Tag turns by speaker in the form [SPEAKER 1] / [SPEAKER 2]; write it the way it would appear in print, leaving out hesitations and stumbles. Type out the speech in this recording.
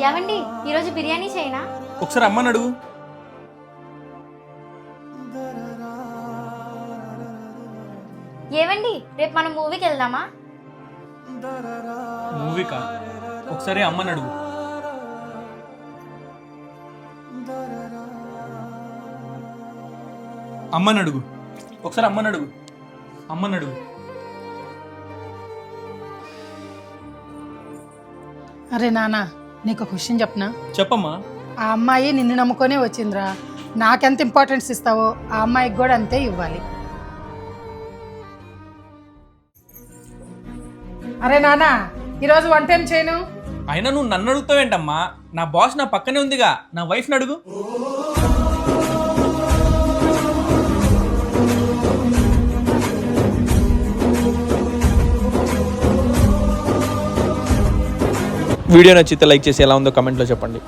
[SPEAKER 1] ఏవండి ఈరోజు బిర్యానీ చేయనా?
[SPEAKER 2] ఒకసారి అమ్మని అడుగు.
[SPEAKER 1] ఏవండి రేపు మనం మూవీకి వెళ్దామా?
[SPEAKER 2] మూవీకా? ఒకసారి అమ్మని అడుగు. అమ్మని అడుగు. ఒకసారి అమ్మని అడుగు. అమ్మని అడుగు.
[SPEAKER 3] అరే నాన్న, నీకు ఒక విషయం చెప్పనా?
[SPEAKER 2] చెప్పమ్మా.
[SPEAKER 3] ఆ అమ్మాయి నిన్ను నమ్ముకొనే వచ్చిందిరా. నాకెంత ఇంపార్టెన్స్ ఇస్తావో ఆ అమ్మాయికి కూడా అంతే ఇవ్వాలి. అరే నాన్న, ఈరోజు వంట ఏం చేయను?
[SPEAKER 2] అయినా నువ్వు నన్ను అడుగుతావేంటమ్మా? నా బాస్ నా పక్కనే ఉందిగా, నా వైఫ్ని అడుగు. వీడియో నచ్చితే లైక్ చేసి ఎలా ఉందో కమెంట్లో చెప్పండి.